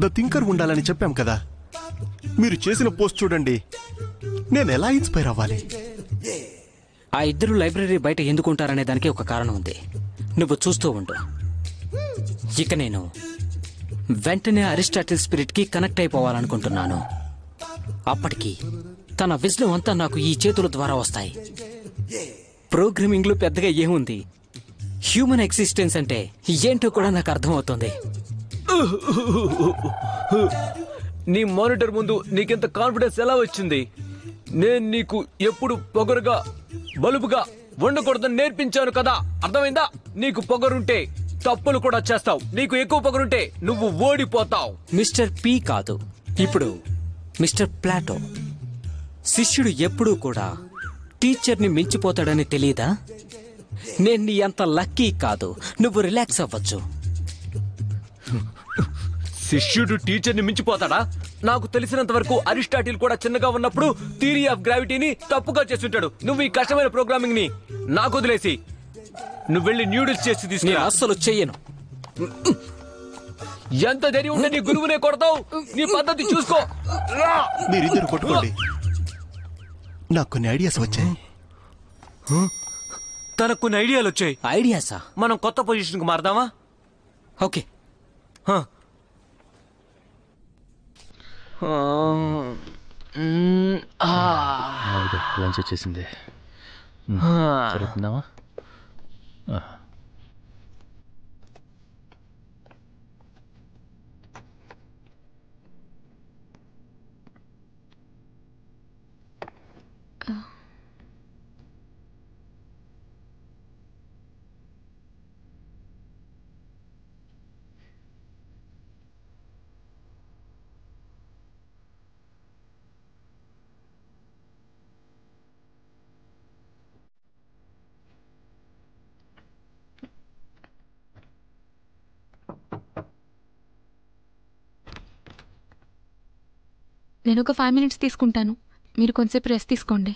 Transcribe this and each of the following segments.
The thinker ఉండాలని చెప్పాం కదా. మీరు చేసిన పోస్ట్ చూడండి. నేను ఎలా ఇన్స్పైర్ అవ్వాలి? ఆ ఇద్దరు లైబ్రరీ బయట ఎందుకుంటారనే దానికి ఒక కారణం ఉంది. నువ్వు చూస్తూ ఉండు. ఇక నేను వెంటనే అరిస్టాటిల్ స్పిరిట్ కి కనెక్ట్ అయిపోవాలనుకుంటున్నాను. అప్పటికి తన విజ్డమ్ అంతా నాకు ఈ చేతుల ద్వారా వస్తాయి. ప్రోగ్రామింగ్ లో పెద్దగా ఏముంది, హ్యూమన్ ఎగ్జిస్టెన్స్ అంటే ఏంటో కూడా నాకు అర్థమవుతుంది. నీ మానిటర్ ముందు నీకెంత కాన్ఫిడెన్స్ ఎలా వచ్చింది? నేను నీకు ఎప్పుడు పొగరుగా బలుపుగా వండకూడదని నేర్పించాను కదా, అర్థమైందా? నీకు పొగరుంటే తప్పులు కూడా చేస్తావు. నీకు ఎక్కువ పొగరుంటే నువ్వు ఓడిపోతావు. మిస్టర్ పి కాదు, ఇప్పుడు మిస్టర్ ప్లాటో. శిష్యుడు ఎప్పుడూ కూడా టీచర్ని మించిపోతాడని తెలియదా? నేను నీ అంత లక్కీ కాదు. నువ్వు రిలాక్స్ అవ్వచ్చు. శిష్యుడు టీచర్ని మించిపోతాడా? నాకు తెలిసినంత వరకు అరిస్టాటిల్ కూడా చిన్నగా ఉన్నప్పుడు థియరీ ఆఫ్ గ్రావిటీని తప్పుగా చేస్తుంటాడు. నువ్వు ఈ కష్టమైన ప్రోగ్రామింగ్ ని నాకు వదిలేసి నువ్వు వెళ్ళి న్యూడిల్స్ చేసి తీసుకురా. అస్సలు చెయ్యను. ఎంత ధైర్యం ఉంటే నీ గురువునే కొడతావు? నీ పద్ధతి చూసుకో. మీరిద్దరు కొట్టుకోండి. నాకు కొన్ని ఐడియాస్ వచ్చాయి. తనకు కొన్ని ఐడియాలు వచ్చాయి. ఐడియాసా? మనం కొత్త పొజిషన్ కు మారదామా? ఓకే. లంచ్ వచ్చేసింది. తిన్నావా? నేను ఒక 5 minutes తీసుకుంటాను. మీరు కొంచెంసేపు రెస్ట్ తీసుకోండి.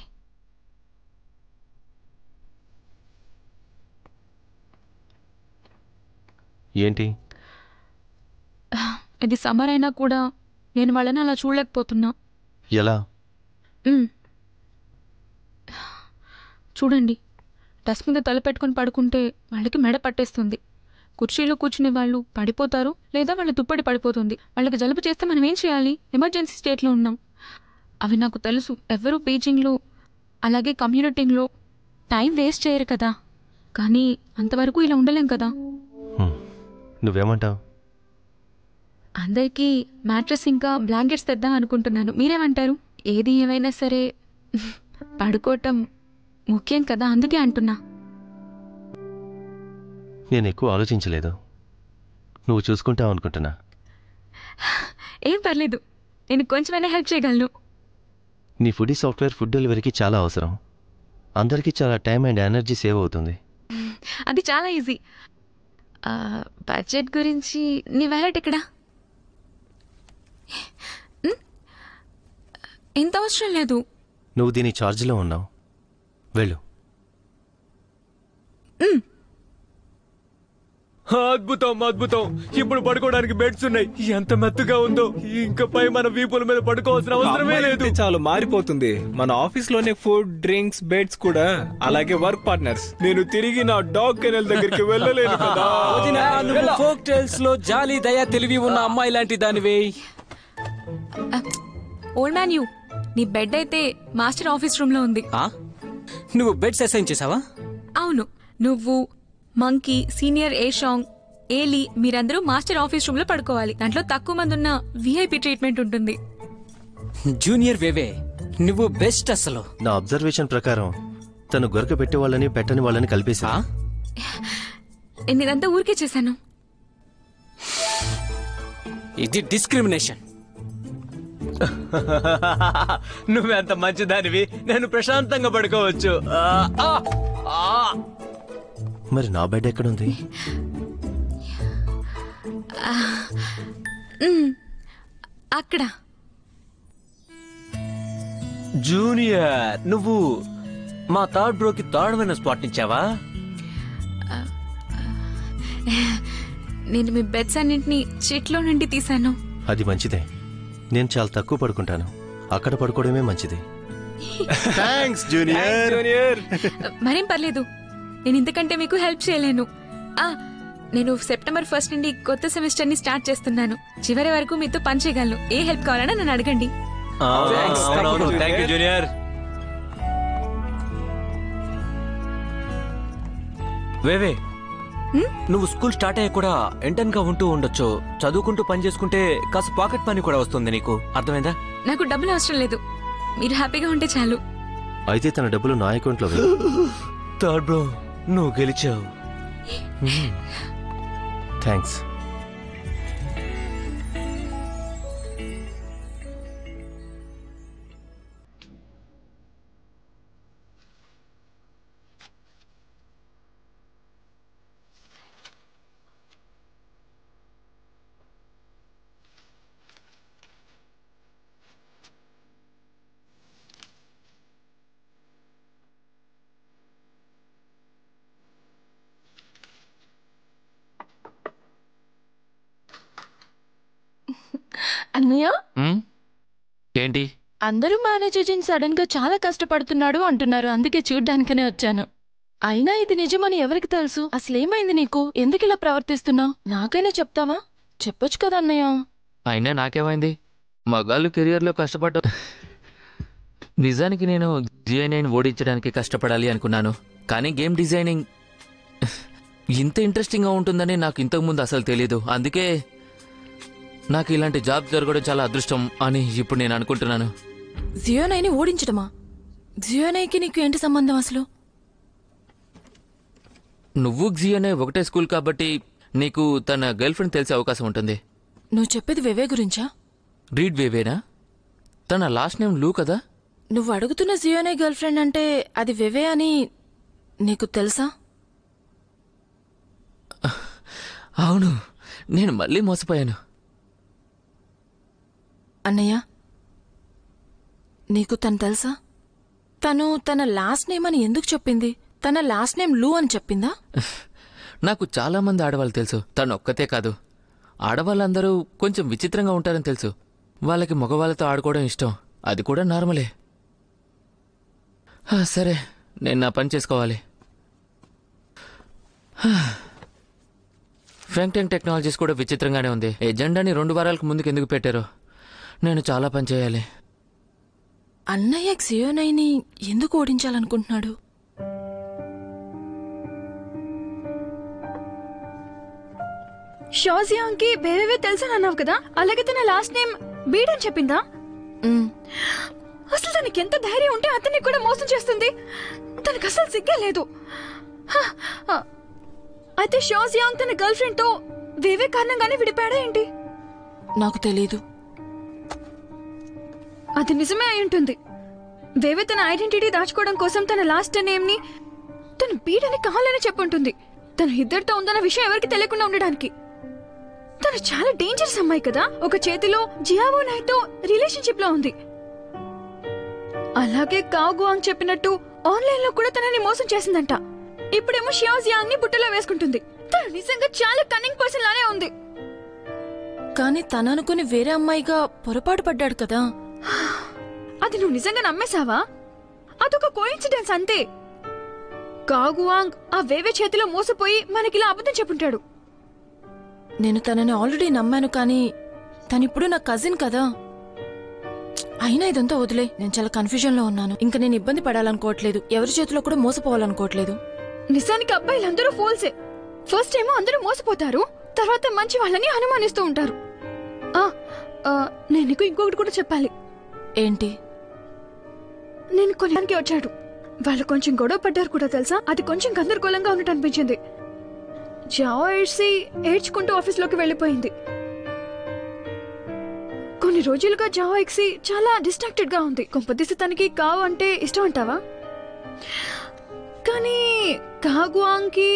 ఏంటి? ఇది సమ్మర్ అయినా కూడా నేను వాళ్ళని అలా చూడలేకపోతున్నా. ఎలా? చూడండి, డస్ట్ మీద తల పెట్టుకుని పడుకుంటే వాళ్ళకి మెడ పట్టేస్తుంది. కుర్చీలో కూర్చునే వాళ్ళు పడిపోతారు, లేదా వాళ్ళ దుప్పటి పడిపోతుంది. వాళ్ళకి జలుబు చేస్తే మనం ఏం చేయాలి? ఎమర్జెన్సీ స్టేట్లో ఉన్నాం. అవి నాకు తెలుసు. ఎవరు బీజింగ్లో అలాగే కమ్యూనిటీలో టైం వేస్ట్ చేయరు కదా. కానీ అంతవరకు ఇలా ఉండలేం కదా. నువ్వేమంటావు? అందరికీ మ్యాట్రెస్ ఇంకా బ్లాంకెట్స్ తెద్దాం అనుకుంటున్నాను. మీరేమంటారు? ఏది ఏమైనా సరే పడుకోవటం ముఖ్యం కదా, అందుకే అంటున్నా. నేను ఎక్కువ ఆలోచించలేదు. నువ్వు చూసుకుంటావు అనుకుంటున్నా. ఏం పర్లేదు, నేను కొంచెమైనా హెల్ప్ చేయగలను. నీ ఫుడీ సాఫ్ట్వేర్ ఫుడ్ డెలివరీకి చాలా అవసరం. అందరికీ చాలా టైం అండ్ ఎనర్జీ సేవ్ అవుతుంది. అది చాలా ఈజీ. బడ్జెట్ గురించి నీ వ్యాలెట్ ఎక్కడా? ఎంత అవసరం లేదు. నువ్వు దీని ఛార్జ్లో ఉన్నావు. వెళ్ళు. అద్భుతం, అద్భుతం. ఇప్పుడు పడుకోవడానికి బెడ్స్ ఉన్నాయి. ఎంత మెత్తగా ఉందో. ఇంకా పై మన వీపుల మీద పడుకోవాల్సిన అవసరమే లేదు. చాలు మారిపోతుంది. మన ఆఫీస్ లోనే ఫుడ్, డ్రింక్స్, బెడ్స్ కూడా, అలాగే వర్క్ పార్ట్నర్స్. నేను తిరిగి నా డాగ్ కెనల్ దగ్గరికి వెళ్ళలేను కదా. ఫోక్ టేల్స్ లో జాలి, దయ, తెలివి ఉన్న అమ్మాయి లాంటి దానివే. ఓల్డ్ మ్యాన్ యూ, నీ బెడ్ అయితే మాస్టర్ ఆఫీస్ రూమ్ లో ఉంది. నువ్వు బెడ్స్ అసైన్ చేసావా? అవును. నువ్వు, మంకీ, సీనియర్ ఏషాంగ్, ఏలీ మీరందరూ మాస్టర్ ఆఫీస్ రూమ్ లో పడుకోవాలి. దాంట్లో తక్కువ మంది ఉన్న విఐపి ట్రీట్మెంట్ ఉంటుంది. జూనియర్ వేవే, నువ్వు బెస్ట్. అసలు నా అబ్జర్వేషన్ ప్రకారం తను గొరక పెట్టే వాళ్ళని పెట్టని వాళ్ళని కలిపేసా. నేను ఇదంతా ఊరికే చేశాను. ఇది డిస్క్రిమినేషన్. నువ్వెంత మంచిదానివి. నేను ప్రశాంతంగా పడుకోవచ్చు. మరి నా బెడ్ ఎక్కడుంది? అక్కడ. జూనియర్, నువ్వు మా థర్డ్ బ్రోకి థర్డ్ స్పాట్ ఇచ్చావా? నేను మీ బెడ్స్ అన్నింటినీ చెట్లో నుండి తీశాను. అది మంచిదే. నేను చాలా తక్కువ పడుకుంటాను. అక్కడ పడుకోవడమే మంచిది. Thanks junior. జూనియర్ మరేం పర్లేదు, నేను ఇంతకంటే మీకు హెల్ప్ చేయలేను. నేను సెప్టెంబర్ 1 నుండి కొత్త సెమిస్టర్ ని స్టార్ట్ చేస్తున్నాను. చివరి వరకు మీతో పని చేయగలను. ఏ హెల్ప్ కావాలన్నా నన్ను అడగండి. Thank you junior. వేవే, నువ్వు స్కూల్ స్టార్ట్ అయ్యా కూడా ఇంటర్న్ గా ఉంటూ ఉండొచ్చు. చదువుకుంటూ పని చేసుకుంటే కాస్త పాకెట్ మనీ కూడా వస్తుంది నీకు. అర్థమైందా? నాకు డబ్బులు అవసరం లేదు, మీరు హ్యాపీగా ఉంటే చాలు. అయితే తన డబ్బులు నా అకౌంట్లో థర్డ్ బ్రో, నువ్వు గెలిచావు. థ్యాంక్స్. అన్నయ్య, ఏంటి? అందరూ మేనేజర్ సడన్ గా చాలా కష్టపడుతున్నాడు అంటున్నారు. అందుకే చూడ్డానికనే వచ్చాను. అయినా ఇది నిజమని ఎవరికి తెలుసు? అసలేమైంది నీకు? ఎందుకు ఇలా ప్రవర్తిస్తున్నావు? నాకైనా చెప్తావా? చెప్పొచ్చు కదా అన్నయ్య. అయినా నాకేమైంది? మగాళ్ళు కెరియర్లో కష్టపడ్డా. నిజానికి నేను GI9 ఓడించడానికి కష్టపడాలి అనుకున్నాను. కానీ గేమ్ డిజైనింగ్ ఇంత ఇంట్రెస్టింగ్గా ఉంటుందని నాకు ఇంతకుముందు అసలు తెలీదు. అందుకే నాకు ఇలాంటి జాబ్ జరగడం చాలా అదృష్టం అని ఇప్పుడు నేను అనుకుంటున్నాను. GI9 ఓడించడమా? GI9కి నీకు ఏంటి సంబంధం అసలు? నువ్వు GI9 ఒకటే స్కూల్ కాబట్టి నీకు తన గర్ల్ ఫ్రెండ్ తెలిసే అవకాశం ఉంటుంది. నువ్వు చెప్పేది వేవే గురించా? రీడ్ వేవేనా? తన లాస్ట్ నేమ్ లూ కదా? నువ్వు అడుగుతున్న GI9 గర్ల్ ఫ్రెండ్ అంటే అది వేవే అని నీకు తెలుసా? అవును, నేను మళ్ళీ మోసపోయాను. అన్నయ్య, నీకు తను తెలుసా? తను తన లాస్ట్ నేమ్ అని ఎందుకు చెప్పింది? తన లాస్ట్ నేమ్ లూ అని చెప్పిందా? నాకు చాలా మంది ఆడవాళ్ళు తెలుసు. తను ఒక్కతే కాదు. ఆడవాళ్ళందరూ కొంచెం విచిత్రంగా ఉంటారని తెలుసు. వాళ్ళకి మగవాళ్ళతో ఆడుకోవడం ఇష్టం. అది కూడా నార్మలే. సరే, నేను నా పని చేసుకోవాలి. ఫ్రాంక్టైన్ టెక్నాలజీస్ కూడా విచిత్రంగానే ఉంది. ఎజెండాని 2 వారాలకు ముందుకు ఎందుకు పెట్టారో. నేను చాలా పని చేయాలి. అన్నయ్య GI9ని ఎందుకు ఓడించాలనుకుంటున్నాడు? షాజియాంగ్కి వేవేవే తెలుసని అన్నావు కదా, అలాగే తన లాస్ట్ నేమ్ బీడ్ అని చెప్పిందా? అసలు తనకి ఎంత ధైర్యం ఉంటే అతన్ని కూడా మోసం చేస్తుంది. తనకు అసలు సిగ్గే లేదు. అయితే షాజియాంగ్ తన గర్ల్ ఫ్రెండ్ తో వేవే కారణంగానే విడిపాడా ఏంటి? నాకు తెలీదు. అది నిజమే అయి ఉంటుంది. వేవే తన ఐడెంటిటీ దాచుకోవడం కోసం తన లాస్ట్ నేమ్ ని తను బీడ్ అని కావాలని చెప్పుంటుంది. తను ఇద్దరితో ఉందన్న విషయం ఎవరికి తెలియకుండా ఉండడానికి. తను చాలా డేంజరస్ అమ్మాయి కదా. ఒక చేతిలో జియావో నైతో రిలేషన్షిప్ లో ఉంది. అలాగే కావ్ గువాంగ్ చెప్పినట్టు ఆన్లైన్ లో కూడా తనని మోసం చేసిందంట. ఇప్పుడేమో షియో జియాంగ్ ని బుట్టలో వేసుకుంటుంది. తను నిజంగా చాలా కన్నింగ్ పర్సన్ లానే ఉంది. కానీ తను అనుకుని వేరే అమ్మాయిగా పొరపాటు పడ్డాడు కదా. అది నువ్వు నిజంగా నమ్మేశావా? అదొక కోఇన్సిడెన్స్ అంతే. కావ్ గువాంగ్ ఆ వేవే చేతిలో మోసపోయి మనకిలా అబద్ధం చెప్పుంటాడు. నేను తనని ఆల్రెడీ నమ్మాను. కానీ తనిప్పుడు నా కజిన్ కదా. అయినా ఇదంతా వదిలే. నేను చాలా కన్ఫ్యూజన్ లో ఉన్నాను. ఇంకా నేను ఇబ్బంది పడాలనుకోవట్లేదు. ఎవరి చేతిలో కూడా మోసపోవాలనుకోవట్లేదు. నిజానికి అబ్బాయిలందరూ ఫోల్సే. ఫస్ట్ ఏమో అందరూ మోసపోతారు, తర్వాత మంచి వాళ్ళని అనుమానిస్తూ ఉంటారు. నేను నీకు ఇంకొకటి కూడా చెప్పాలి. ఏంటి? నేను కొనడానికి వచ్చాడు. వాళ్ళు కొంచెం గొడవ పడ్డారు కూడా తెలుసా. అది కొంచెం గందరగోళంగా ఉన్నట్టు అనిపించింది. జావో ఏడ్చుకుంటూ ఆఫీస్లోకి వెళ్ళిపోయింది. కొన్ని రోజులుగా జావో ఎక్సీ చాలా డిస్ట్రాక్టెడ్ గా ఉంది. కొంపదీసి తనకి కావ్ అంటే ఇష్టం అంటావా? కానీ కావ్ గువాంగ్ కి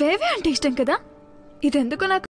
వేవే అంటే ఇష్టం కదా. ఇదెందుకు నాకు